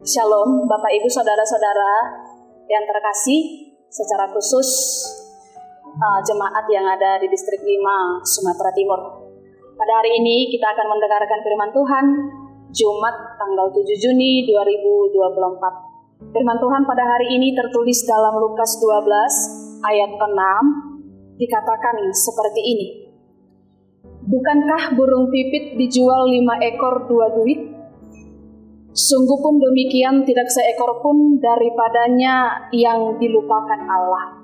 Shalom Bapak Ibu Saudara-saudara yang terkasih, secara khusus jemaat yang ada di distrik 5 Sumatera Timur. Pada hari ini kita akan mendengarkan firman Tuhan Jumat tanggal 7 Juni 2024. Firman Tuhan pada hari ini tertulis dalam Lukas 12 ayat 6, dikatakan seperti ini. Bukankah burung pipit dijual 5 ekor 2 duit? Sungguh pun demikian tidak seekor pun daripadanya yang dilupakan Allah.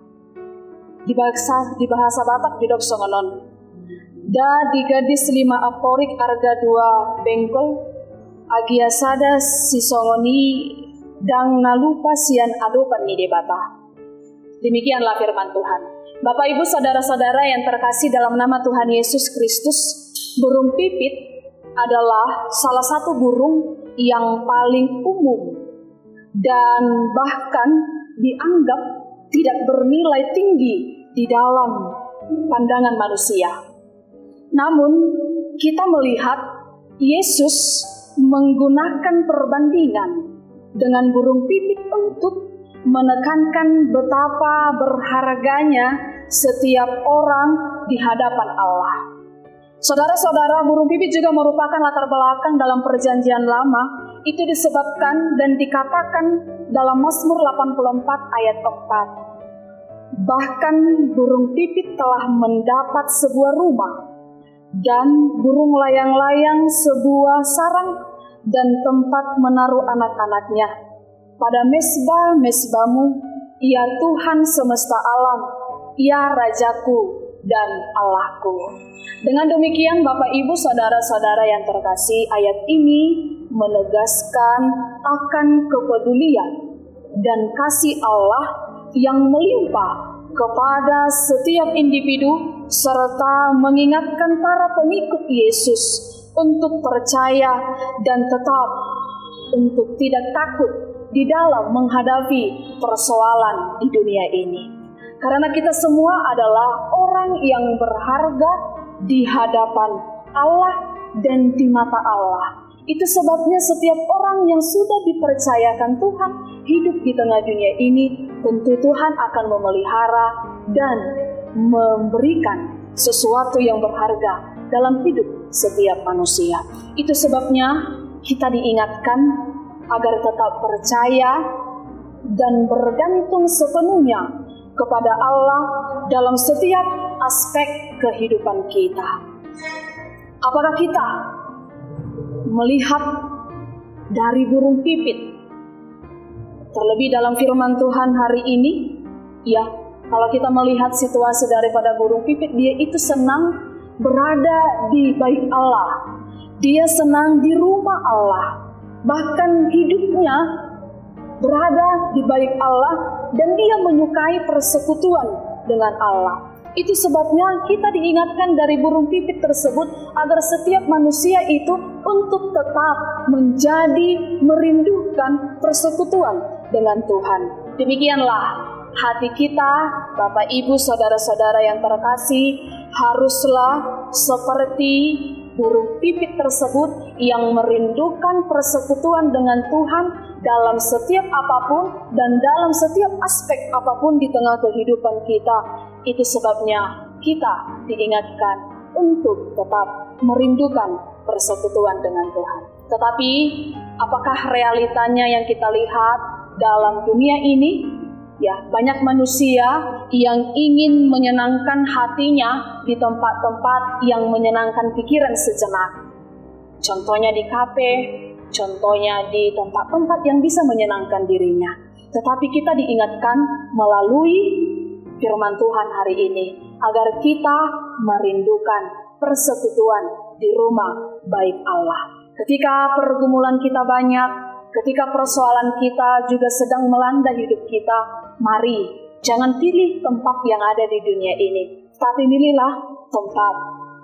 Di bahasa Batak di dok songonon. Da di gadis 5 aporik harga 2 bengkol, agiasada si songoni dang nalupa sian adopan ni debata. Demikianlah firman Tuhan. Bapak Ibu saudara-saudara yang terkasih dalam nama Tuhan Yesus Kristus, burung pipit adalah salah satu burung yang paling umum dan bahkan dianggap tidak bernilai tinggi di dalam pandangan manusia. Namun kita melihat Yesus menggunakan perbandingan dengan burung pipit untuk menekankan betapa berharganya setiap orang di hadapan Allah. Saudara-saudara, burung pipit juga merupakan latar belakang dalam perjanjian lama. Itu disebabkan dan dikatakan dalam Mazmur 84 ayat 4. Bahkan burung pipit telah mendapat sebuah rumah, dan burung layang-layang sebuah sarang dan tempat menaruh anak-anaknya. Pada mesbah-mesbahmu, ya Tuhan semesta alam, ya Rajaku dan Allahku. Dengan demikian Bapak Ibu saudara-saudara yang terkasih, ayat ini menegaskan akan kepedulian dan kasih Allah yang melimpah kepada setiap individu, serta mengingatkan para pengikut Yesus untuk percaya dan tetap untuk tidak takut di dalam menghadapi persoalan di dunia ini. Karena kita semua adalah orang yang berharga di hadapan Allah dan di mata Allah. Itu sebabnya setiap orang yang sudah dipercayakan Tuhan hidup di tengah dunia ini, tentu Tuhan akan memelihara dan memberikan sesuatu yang berharga dalam hidup setiap manusia. Itu sebabnya kita diingatkan agar tetap percaya dan bergantung sepenuhnya kepada Allah dalam setiap aspek kehidupan kita. Apakah kita melihat dari burung pipit? Terlebih dalam firman Tuhan hari ini, ya, kalau kita melihat situasi daripada burung pipit, dia itu senang berada di bait Allah. Dia senang di rumah Allah. Bahkan hidupnya berada di bait Allah, dan dia menyukai persekutuan dengan Allah. Itu sebabnya kita diingatkan dari burung pipit tersebut agar setiap manusia itu untuk tetap menjadi merindukan persekutuan dengan Tuhan. Demikianlah hati kita, Bapak Ibu saudara-saudara yang terkasih, haruslah seperti burung pipit tersebut yang merindukan persekutuan dengan Tuhan dalam setiap apapun dan dalam setiap aspek apapun di tengah kehidupan kita. Itu sebabnya kita diingatkan untuk tetap merindukan persekutuan dengan Tuhan. Tetapi apakah realitanya yang kita lihat dalam dunia ini? Ya, banyak manusia yang ingin menyenangkan hatinya di tempat-tempat yang menyenangkan pikiran sejenak. Contohnya di kafe, contohnya di tempat-tempat yang bisa menyenangkan dirinya. Tetapi kita diingatkan melalui firman Tuhan hari ini agar kita merindukan persekutuan di rumah bait Allah. Ketika pergumulan kita banyak, ketika persoalan kita juga sedang melanda hidup kita, mari jangan pilih tempat yang ada di dunia ini, tapi pilihlah tempat,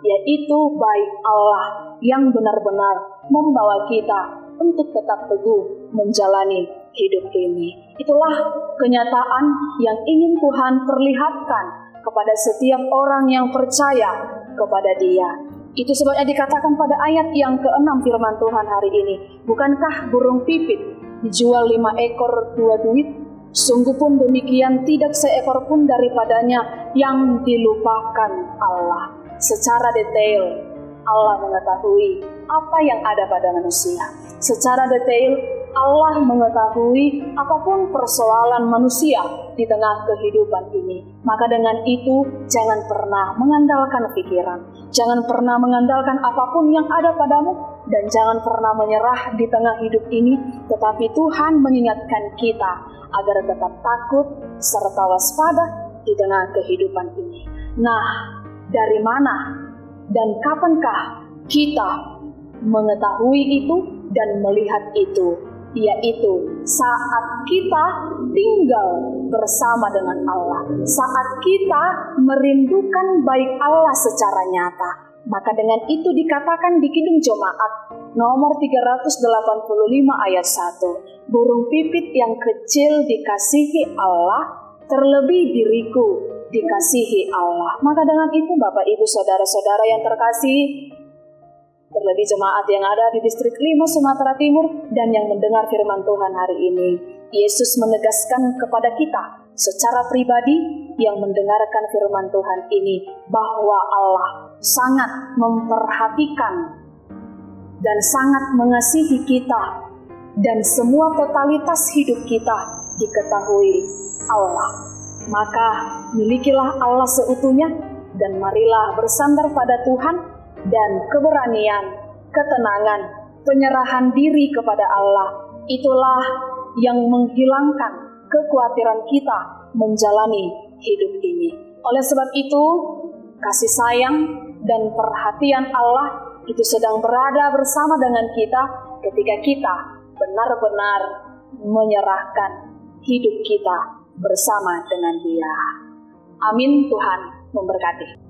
yaitu bait Allah yang benar-benar membawa kita untuk tetap teguh menjalani hidup ini. Itulah kenyataan yang ingin Tuhan perlihatkan kepada setiap orang yang percaya kepada Dia. Itu sebabnya dikatakan pada ayat yang ke-6 firman Tuhan hari ini, bukankah burung pipit dijual 5 ekor 2 duit, sungguh pun demikian tidak seekor pun daripadanya yang dilupakan Allah. Secara detail Allah mengetahui apa yang ada pada manusia. Secara detail Allah mengetahui apapun persoalan manusia di tengah kehidupan ini. Maka dengan itu jangan pernah mengandalkan pikiran, jangan pernah mengandalkan apapun yang ada padamu, dan jangan pernah menyerah di tengah hidup ini. Tetapi Tuhan mengingatkan kita agar tetap takut serta waspada di tengah kehidupan ini. Nah, dari mana dan kapankah kita mengetahui itu dan melihat itu? Yaitu saat kita tinggal bersama dengan Allah, saat kita merindukan baik Allah secara nyata. Maka dengan itu dikatakan di Kidung Jemaat nomor 385 ayat 1, burung pipit yang kecil dikasihi Allah, terlebih diriku dikasihi Allah. Maka dengan itu Bapak Ibu Saudara-saudara yang terkasih, terlebih jemaat yang ada di distrik 5 Sumatera Timur dan yang mendengar firman Tuhan hari ini, Yesus menegaskan kepada kita secara pribadi yang mendengarkan firman Tuhan ini bahwa Allah sangat memperhatikan dan sangat mengasihi kita, dan semua totalitas hidup kita diketahui Allah. Maka milikilah Allah seutuhnya, dan marilah bersandar pada Tuhan, dan keberanian, ketenangan, penyerahan diri kepada Allah, itulah yang menghilangkan kekhawatiran kita menjalani hidup ini. Oleh sebab itu, kasih sayang dan perhatian Allah itu sedang berada bersama dengan kita ketika kita benar-benar menyerahkan hidup kita bersama dengan Dia. Amin. Tuhan memberkati.